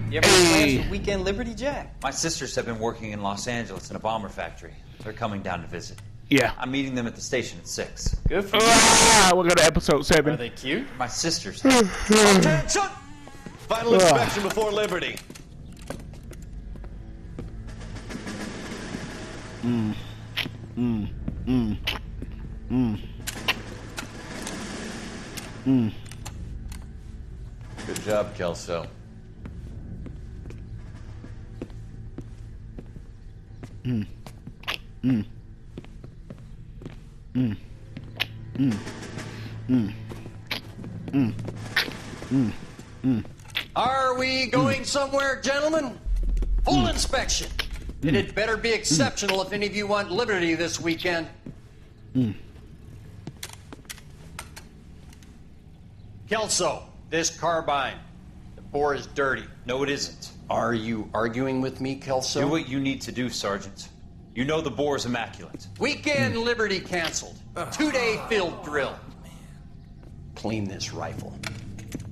You have any plans for Weekend Liberty, Jack? My sisters have been working in Los Angeles in a bomber factory. They're coming down to visit. Yeah. I'm meeting them at the station at 6. Good for you. We'll go to episode 7. Are they cute? My sisters. Attention! Final inspection before Liberty. Good job, Kelso. Are we going somewhere, gentlemen? Full inspection. And it better be exceptional if any of you want Liberty this weekend. Kelso, this carbine. The bore is dirty. No, it isn't. Are you arguing with me, Kelso? Do what you need to do, Sergeant. You know the bore is immaculate. Weekend Liberty canceled. 2-day field drill. Clean this rifle.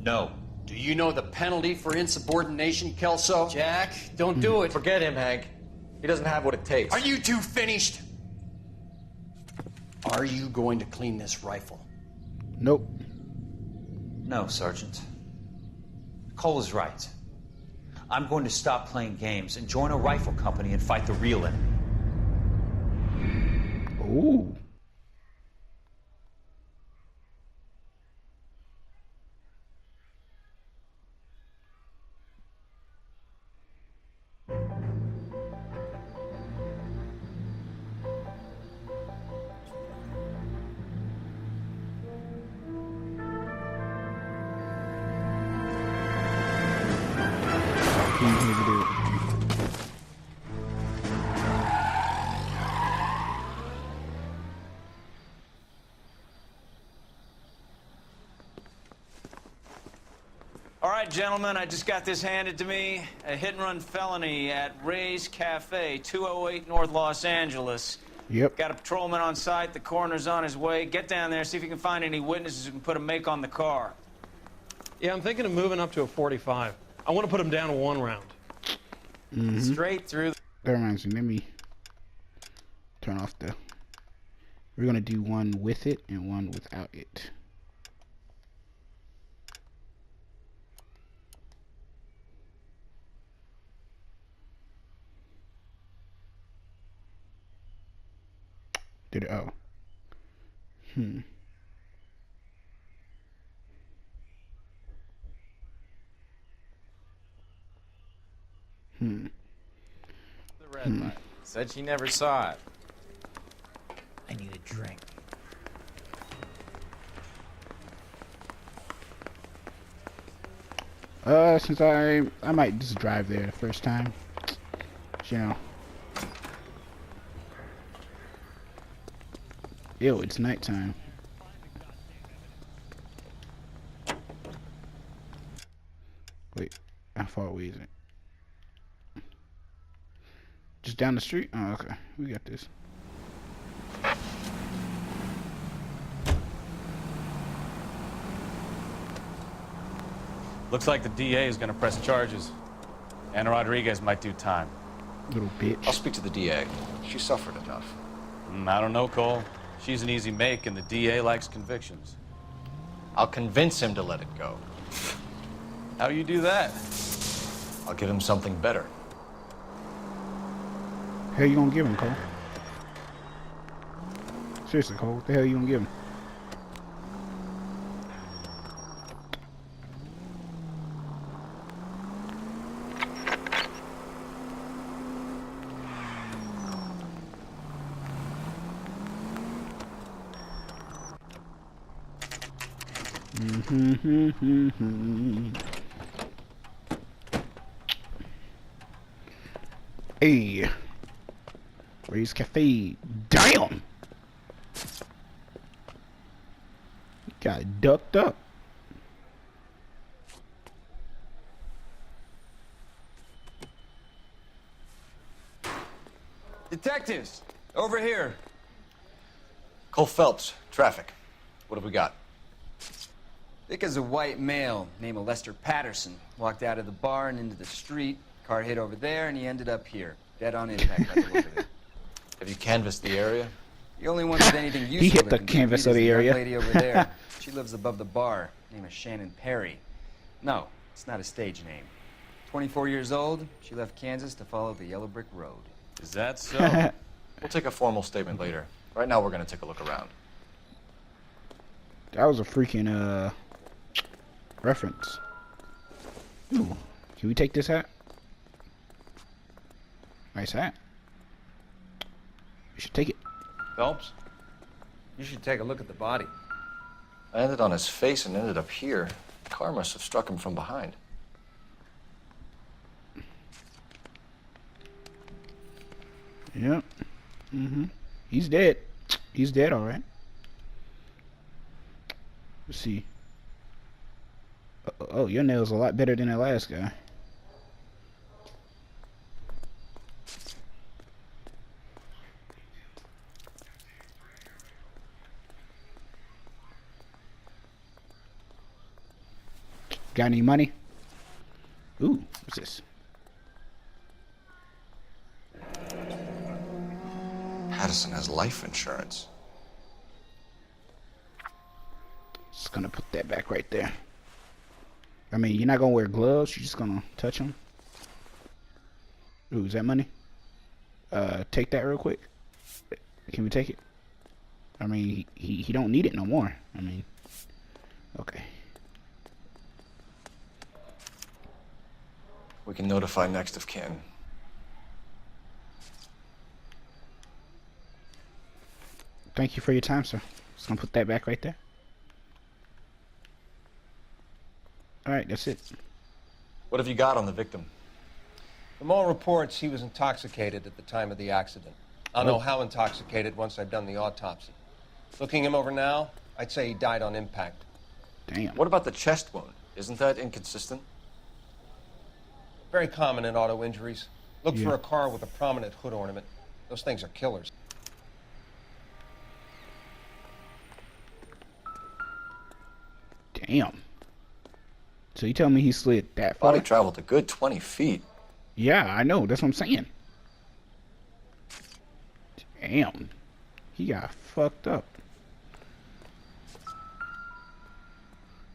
No. Do you know the penalty for insubordination, Kelso? Jack, don't do it. Forget him, Hank. He doesn't have what it takes. Are you two finished? Are you going to clean this rifle? Nope. No, Sergeant. Cole is right. I'm going to stop playing games and join a rifle company and fight the real enemy. Ooh. All right, gentlemen, I just got this handed to me. A hit-and-run felony at Ray's Cafe, 208 North Los Angeles. Yep. Got a patrolman on site. The coroner's on his way. Get down there, see if you can find any witnesses who can put a make on the car. Yeah, I'm thinking of moving up to a 45. I want to put him down to 1 round. Straight through. That reminds me. Let me turn off the... We're going to do one with it and one without it. Did it? Oh. The red light. Said she never saw it. I need a drink. Since I might just drive there the first time. You know. Ew, it's nighttime. Wait, how far away is it? Just down the street? Oh, okay. We got this. Looks like the DA is going to press charges. Anna Rodriguez might do time. Little bitch. I'll speak to the DA. She suffered enough. I don't know, Cole. She's an easy make, and the DA likes convictions. I'll convince him to let it go. How you do that? I'll give him something better. Hell you gonna give him, Cole? Seriously, Cole, what the hell you gonna give him? Hey, Ray's Cafe. Damn, got ducked up. Detectives, over here. Cole Phelps, traffic. What have we got? Thick as a white male named Lester Patterson. Walked out of the bar and into the street. Car hit over there, and he ended up here. Dead on impact by the look of it. Have you canvassed the area? The only one with anything useful He hit to the contribute canvas is of the young area. lady over there. She lives above the bar. Name is Shannon Perry. No, it's not a stage name. 24 years old, she left Kansas to follow the yellow brick road. Is that so? We'll take a formal statement later. Right now, we're going to take a look around. That was a freaking reference. Ooh, can we take this hat? Nice hat. We should take it. Phelps? You should take a look at the body. I ended on his face and ended up here. The car must have struck him from behind. Yep. He's dead. He's dead, all right. Let's see. Oh, your nail's a lot better than that last guy. Got any money? Ooh, what's this? Patterson has life insurance. Just gonna put that back right there. I mean, you're not gonna wear gloves. You're just gonna touch them. Ooh, is that money? Take that real quick. Can we take it? I mean, he don't need it no more. I mean, okay. We can notify next of kin. Thank you for your time, sir. Just gonna put that back right there. Alright, that's it. What have you got on the victim? From all reports, he was intoxicated at the time of the accident. I'll know how intoxicated once I've done the autopsy. Looking him over now, I'd say he died on impact. Damn. What about the chest wound? Isn't that inconsistent? Very common in auto injuries. Look Yeah. for a car with a prominent hood ornament. Those things are killers. Damn. So you tell me he slid that far? Body traveled a good 20 feet. Yeah, I know. That's what I'm saying. Damn. He got fucked up.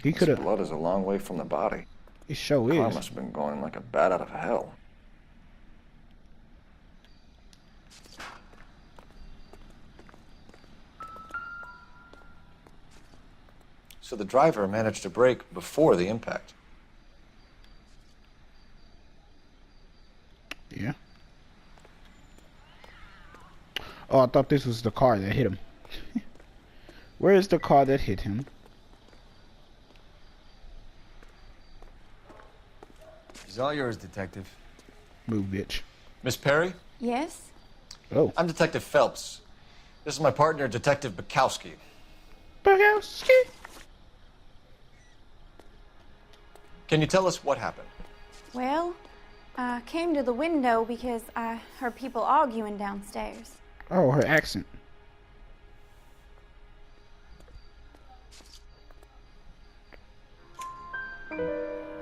He could His have. blood is a long way from the body. It sure Car is. must have been going like a bat out of hell. So the driver managed to brake before the impact. Yeah. Oh, I thought this was the car that hit him. Where is the car that hit him? He's all yours, Detective. Move, bitch. Miss Perry? Yes? Oh. I'm Detective Phelps. This is my partner, Detective Bukowski. Bukowski. Can you tell us what happened? Well, I came to the window because I heard people arguing downstairs. Oh, her accent.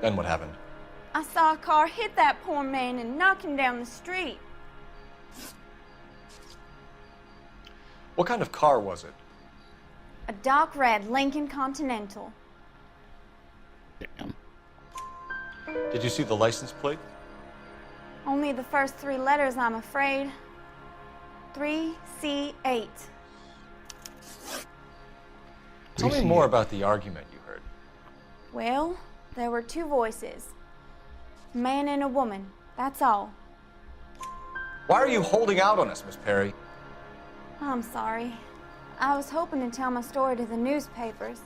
Then what happened? I saw a car hit that poor man and knock him down the street. What kind of car was it? A dark red Lincoln Continental. Damn. Did you see the license plate? Only the first three letters, I'm afraid. 3C8. Tell me more about the argument you heard. Well, there were two voices. A man and a woman, that's all. Why are you holding out on us, Miss Perry? I'm sorry. I was hoping to tell my story to the newspapers.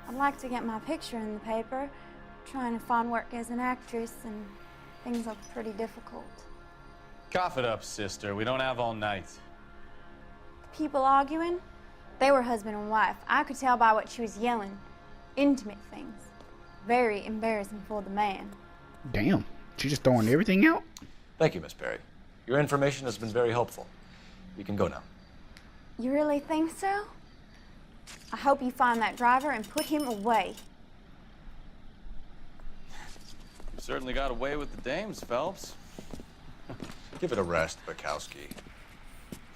I'd like to get my picture in the paper. Trying to find work as an actress, and things look pretty difficult. Cough it up, sister. We don't have all night. People arguing? They were husband and wife. I could tell by what she was yelling. Intimate things. Very embarrassing for the man. Damn. She just throwing everything out? Thank you, Miss Perry. Your information has been very helpful. You can go now. You really think so? I hope you find that driver and put him away. Certainly got away with the dames, Phelps. Give it a rest, Bukowski.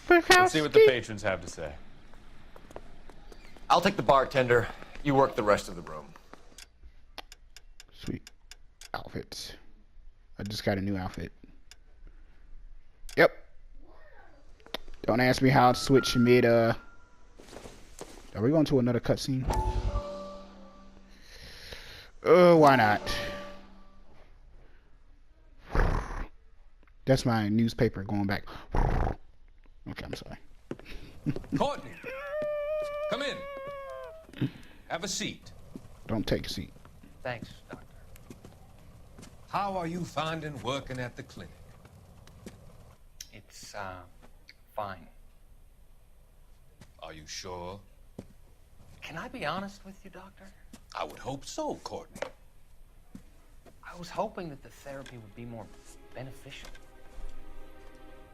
Let's see what the patrons have to say. I'll take the bartender. You work the rest of the room. Sweet. Outfits. I just got a new outfit. Yep. Don't ask me how to switch mid, Are we going to another cutscene? Why not? That's my newspaper going back. Okay, I'm sorry. Courtney, come in. Have a seat. Don't take a seat. Thanks, Doctor. How are you finding working at the clinic? It's, fine. Are you sure? Can I be honest with you, Doctor? I would hope so, Courtney. I was hoping that the therapy would be more beneficial.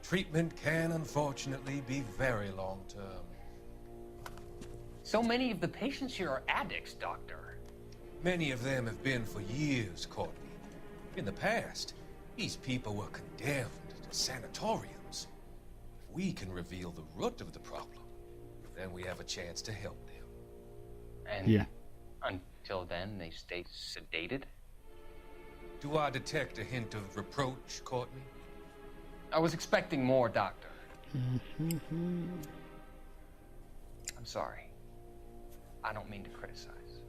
Treatment can, unfortunately, be very long-term. So many of the patients here are addicts, Doctor. Many of them have been for years, Courtney. In the past, these people were condemned to sanatoriums. If we can reveal the root of the problem, then we have a chance to help them. And yeah. Until then, they stay sedated? Do I detect a hint of reproach, Courtney? I was expecting more, Doctor. I'm sorry. I don't mean to criticize.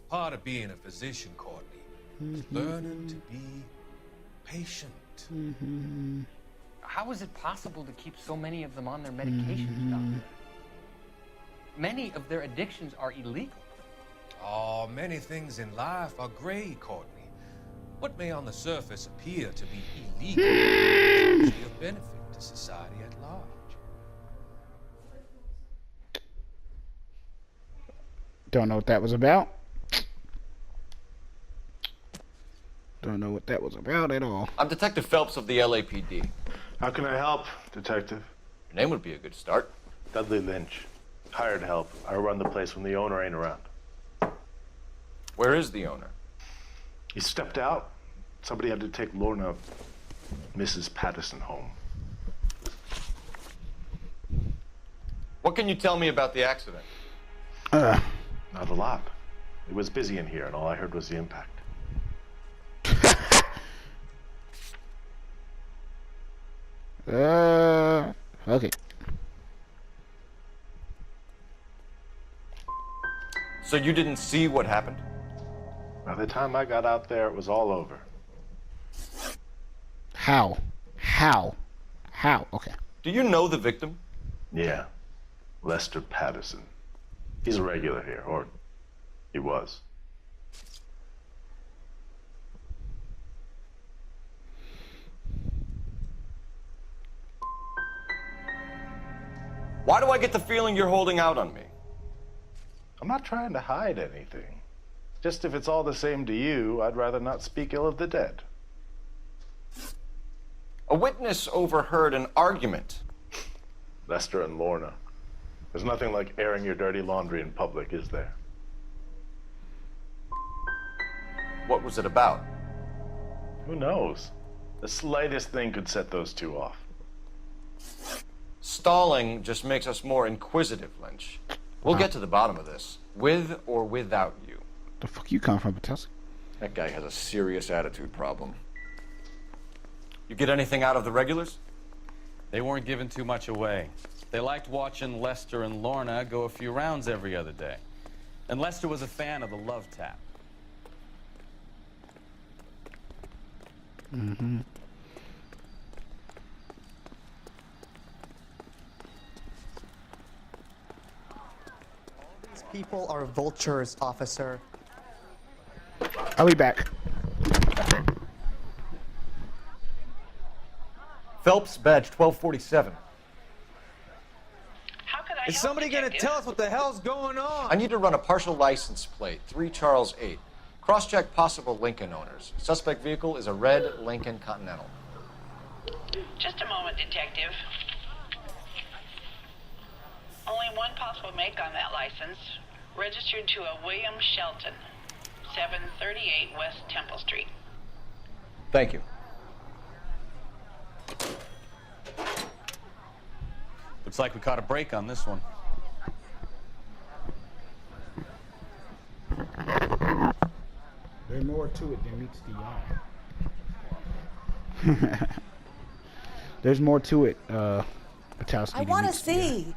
Part of being a physician, Courtney, is learning to be patient. How is it possible to keep so many of them on their medications, Doctor? Many of their addictions are illegal. Oh, many things in life are gray, Courtney. What may on the surface appear to be illegal is actually of benefit to society at large. Don't know what that was about. Don't know what that was about at all. I'm Detective Phelps of the LAPD. How can I help, Detective? Your name would be a good start. Dudley Lynch. Hired help. I run the place when the owner ain't around. Where is the owner? He stepped out. Somebody had to take Lorna, Mrs. Patterson, home. What can you tell me about the accident? Not a lot. It was busy in here, and all I heard was the impact. Okay. So you didn't see what happened? By the time I got out there, it was all over. How? Okay. Do you know the victim? Yeah. Lester Patterson. He's a regular here, or he was. Why do I get the feeling you're holding out on me? I'm not trying to hide anything. Just if it's all the same to you, I'd rather not speak ill of the dead. A witness overheard an argument. Lester and Lorna. There's nothing like airing your dirty laundry in public, is there? What was it about? Who knows? The slightest thing could set those two off. Stalling just makes us more inquisitive, Lynch. We'll get to the bottom of this, with or without you. The fuck you come from, Patel? That guy has a serious attitude problem. You get anything out of the regulars? They weren't giving too much away. They liked watching Lester and Lorna go a few rounds every other day. And Lester was a fan of the love tap. Mm-hmm. These people are vultures, officer. I'll be back. Phelps, badge 1247. Is somebody gonna tell us what the hell's going on? I need to run a partial license plate, 3 Charles 8. Cross-check possible Lincoln owners. Suspect vehicle is a red Lincoln Continental. Just a moment, detective. Only one possible make on that license. Registered to a William Shelton. 738 West Temple Street. Thank you. Looks like we caught a break on this one. There's more to it than meets the eye. There's more to it, Patowski. I want to see.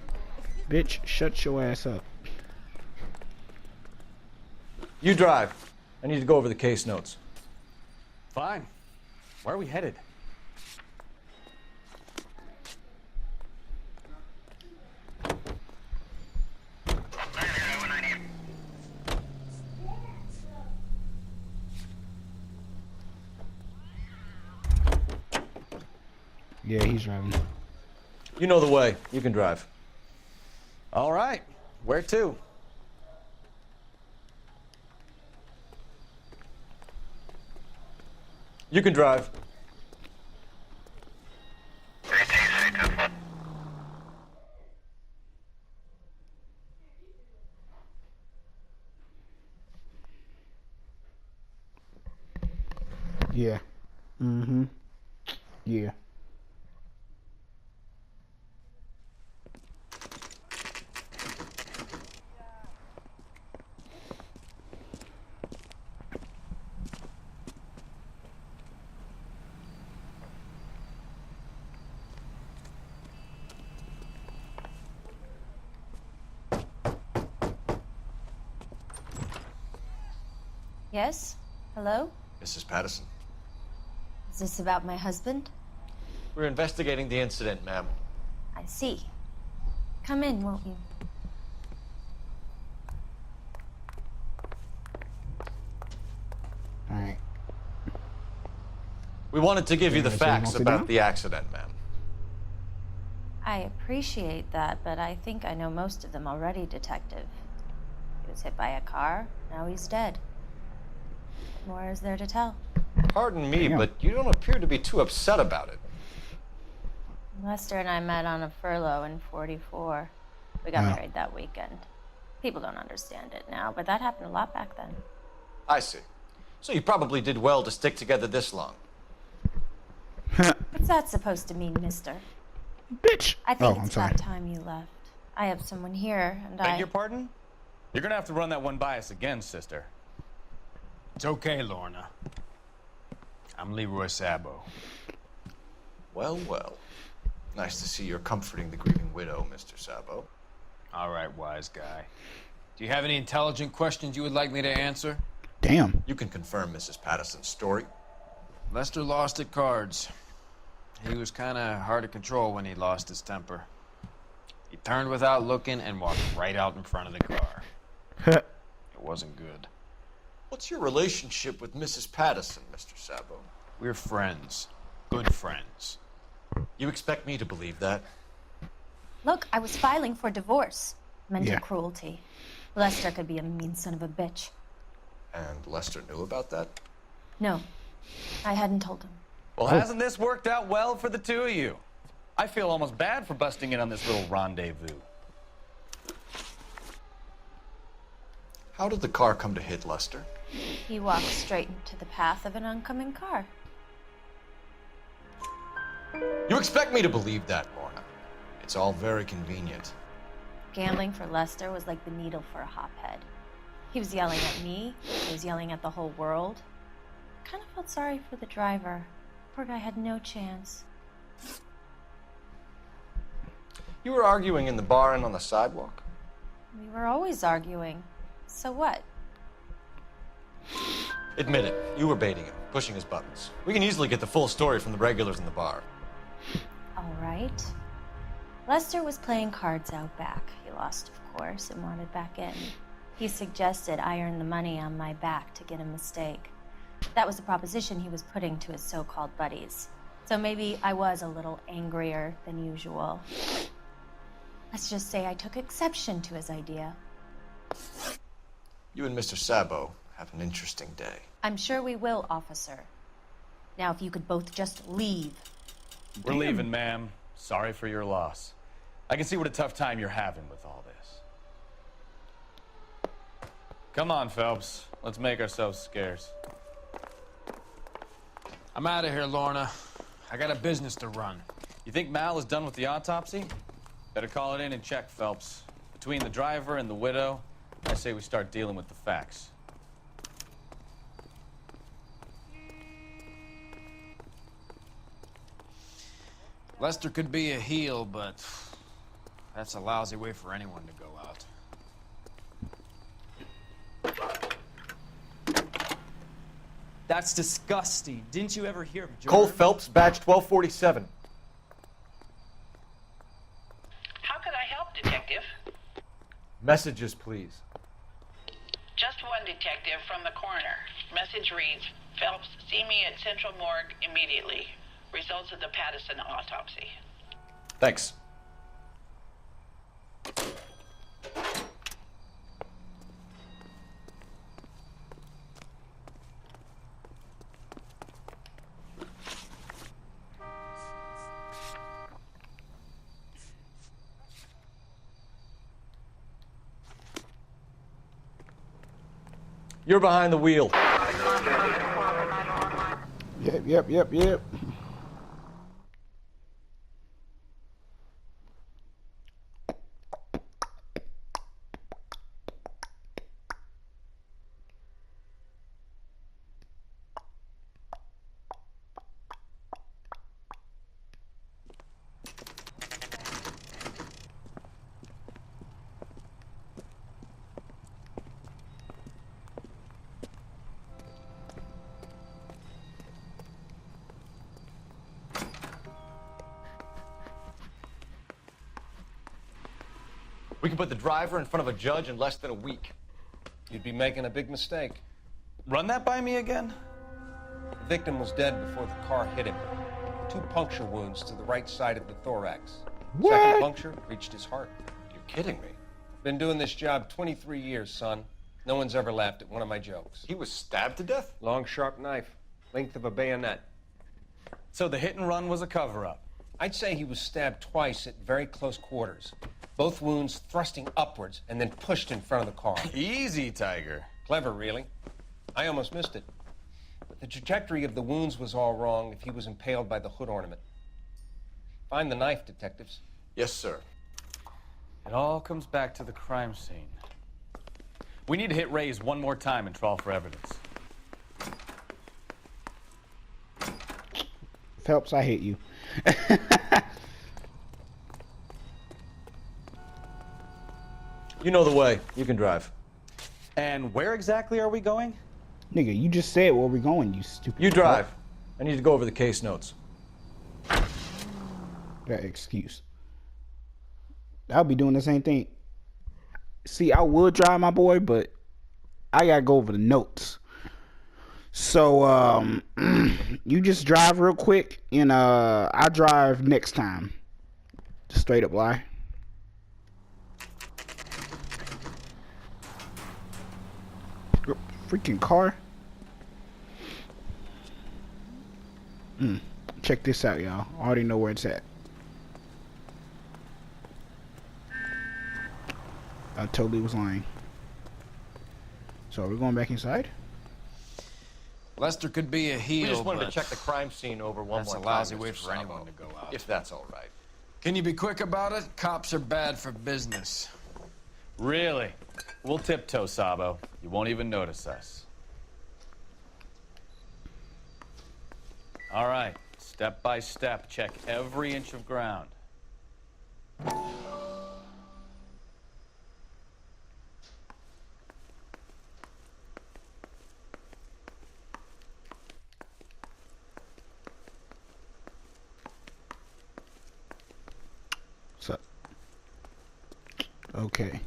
Bitch, shut your ass up. You drive. I need to go over the case notes. Fine. Where are we headed? Yeah, he's driving. You know the way. You can drive. All right. Where to? You can drive. Yeah. Mm-hmm. Yeah. Yes? Hello? Mrs. Patterson. Is this about my husband? We're investigating the incident, ma'am. I see. Come in, won't you? All right. We wanted to give you the So you facts want to sit about down? the accident, ma'am. I appreciate that, but I think I know most of them already, Detective. He was hit by a car, now he's dead. What more is there to tell? Pardon me, Damn. but you don't appear to be too upset about it. Lester and I met on a furlough in '44. We got Wow. married that weekend. People don't understand it now, but that happened a lot back then. I see. So you probably did well to stick together this long. What's that supposed to mean, mister? Bitch! I think I'm it's sorry. about time you left. I have someone here, and Beg your pardon? You're gonna have to run that one by us again, sister. It's okay, Lorna. I'm Leroy Sabo. Well, well. Nice to see you're comforting the grieving widow, Mr. Sabo. All right, wise guy. Do you have any intelligent questions you would like me to answer? Damn. You can confirm Mrs. Patterson's story. Lester lost at cards. He was kind of hard to control when he lost his temper. He turned without looking and walked right out in front of the car. It wasn't good. What's your relationship with Mrs. Patterson, Mr. Sabo? We're friends. Good friends. You expect me to believe that? Look, I was filing for divorce. Mental Yeah. cruelty. Lester could be a mean son of a bitch. And Lester knew about that? No, I hadn't told him. Well, hasn't this worked out well for the two of you? I feel almost bad for busting in on this little rendezvous. How did the car come to hit Lester? He walked straight into the path of an oncoming car. You expect me to believe that, Lorna. It's all very convenient. Gambling for Lester was like the needle for a hophead. He was yelling at me. He was yelling at the whole world. I kind of felt sorry for the driver. Poor guy had no chance. You were arguing in the bar and on the sidewalk? We were always arguing. So what? Admit it, you were baiting him, pushing his buttons. We can easily get the full story from the regulars in the bar. All right. Lester was playing cards out back. He lost, of course, and wanted back in. He suggested I earn the money on my back to get a mistake. That was the proposition he was putting to his so-called buddies. So maybe I was a little angrier than usual. Let's just say I took exception to his idea. You and Mr. Sabo have an interesting day. I'm sure we will, officer. Now, if you could both just leave. We're leaving, ma'am. Sorry for your loss. I can see what a tough time you're having with all this. Come on, Phelps. Let's make ourselves scarce. I'm out of here, Lorna. I got a business to run. You think Mal is done with the autopsy? Better call it in and check, Phelps. Between the driver and the widow, I say we start dealing with the facts. Lester could be a heel, but that's a lousy way for anyone to go out. That's disgusting. Didn't you ever hear of germs? Cole Phelps, badge 1247. How could I help, Detective? Messages, please. Just one detective from the coroner. Message reads, Phelps, see me at Central Morgue immediately. Results of the Pattison autopsy. Thanks. You're behind the wheel. Yep. We can put the driver in front of a judge in less than a week. You'd be making a big mistake. Run that by me again? The victim was dead before the car hit him. 2 puncture wounds to the right side of the thorax. What? Second puncture reached his heart. You're kidding me. Been doing this job 23 years, son. No one's ever laughed at one of my jokes. He was stabbed to death? Long, sharp knife. Length of a bayonet. So the hit and run was a cover-up? I'd say he was stabbed twice at very close quarters. Both wounds thrusting upwards and then pushed in front of the car. Easy, Tiger. Clever, really. I almost missed it. But the trajectory of the wounds was all wrong if he was impaled by the hood ornament. Find the knife, detectives. Yes, sir. It all comes back to the crime scene. We need to hit Ray's one more time and trawl for evidence. Phelps, I hate you. You know the way. You can drive. And where exactly are we going? Nigga, you just said where we're going, you stupid. You drive. I need to go over the case notes. That excuse. I'll be doing the same thing. See, I would drive, my boy, but I gotta go over the notes. So, you just drive real quick, and I drive next time. Just straight up lie. Freaking car. Check this out, y'all. I already know where it's at. I totally was lying. So we're going back inside? Lester could be a heel, We just wanted to but check the crime scene over one that's more a time. lousy Mr. way for Sabo, anyone to go out. If that's all right. Can you be quick about it? Cops are bad for business. Really? We'll tiptoe, Sabo. You won't even notice us. All right, step by step, check every inch of ground. So, okay.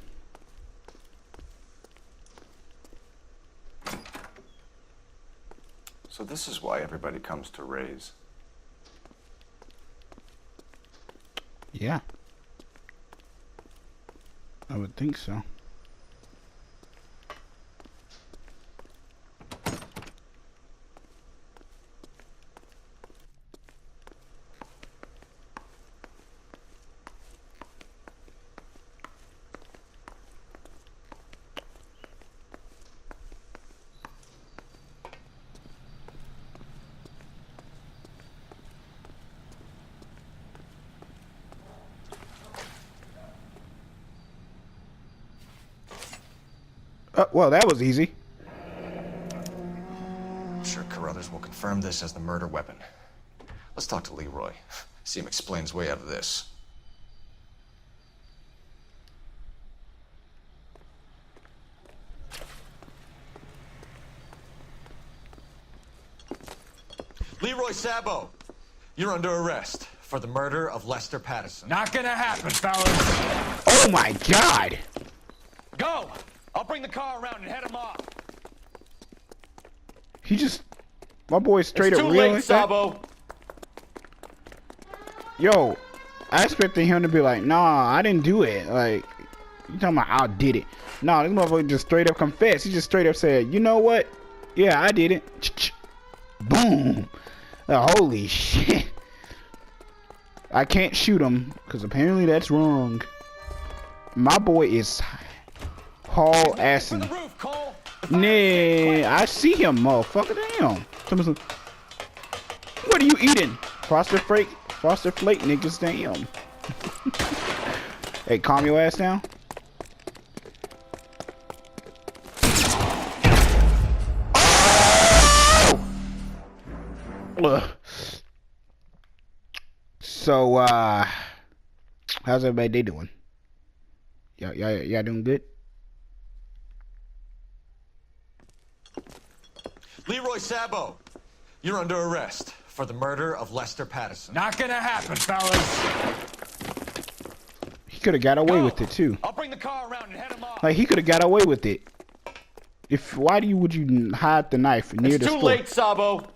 So this is why everybody comes to Ray's. Yeah. I would think so. Well, that was easy. I'm sure Carruthers will confirm this as the murder weapon. Let's talk to Leroy. See him explain his way out of this. Leroy Sabo, you're under arrest for the murder of Lester Patterson. Not gonna happen, fellas. Oh my God! Go! I'll bring the car around and head him off. He just, my boy straight It's up too real late, like that. Sabo. Yo, I expected him to be like, nah, I didn't do it. Like, you talking about I did it. Nah, this motherfucker just straight up confessed. He just straight up said, you know what? Yeah, I did it. Boom. Holy shit. I can't shoot him because apparently that's wrong. My boy is haul assing. Nah, I see him, motherfucker. Damn. What are you eating? Frosted Flake, niggas. Damn. Hey, calm your ass down. Ugh. So, how's everybody day doing? Y'all doing good? Leroy Sabo, you're under arrest for the murder of Lester Patterson. Not gonna happen, fellas. He could have got away with it too. I'll bring the car around and head him off. Like he could have got away with it. Why would you hide the knife near the store? It's too late, Sabo.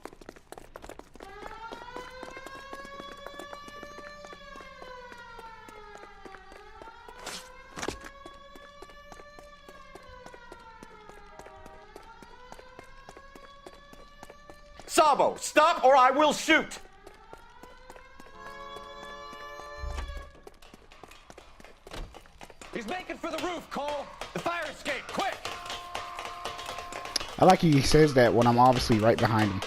Sabo, stop or I will shoot! He's making for the roof, Cole. The fire escape, quick! I like he says that when I'm obviously right behind him.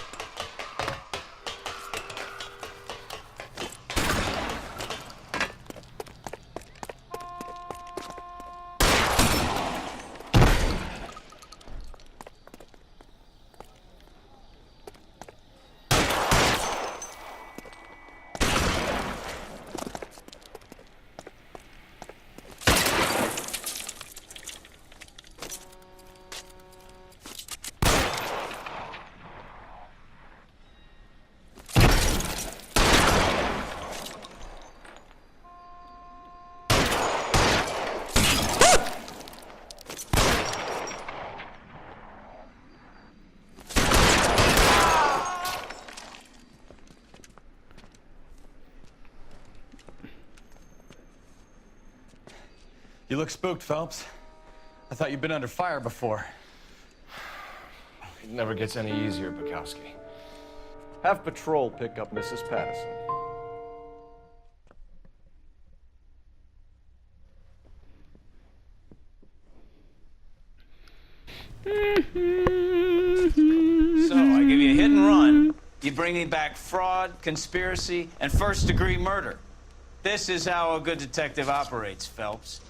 You look spooked, Phelps. I thought you'd been under fire before. It never gets any easier, Bukowski. Have patrol pick up Mrs. Patterson. So, I give you a hit and run. You bring me back fraud, conspiracy, and first-degree murder. This is how a good detective operates, Phelps.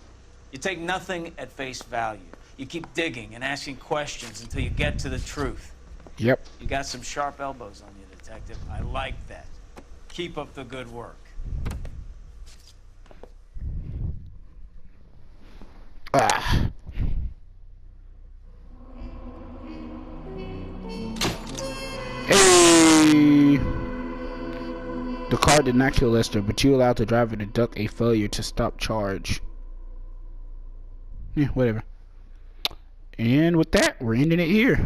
You take nothing at face value. You keep digging and asking questions until you get to the truth. Yep. You got some sharp elbows on you, detective. I like that. Keep up the good work. Hey! The car did not kill Lester, but you allowed the driver to duck a failure to stop charge. Yeah, whatever. And with that, we're ending it here.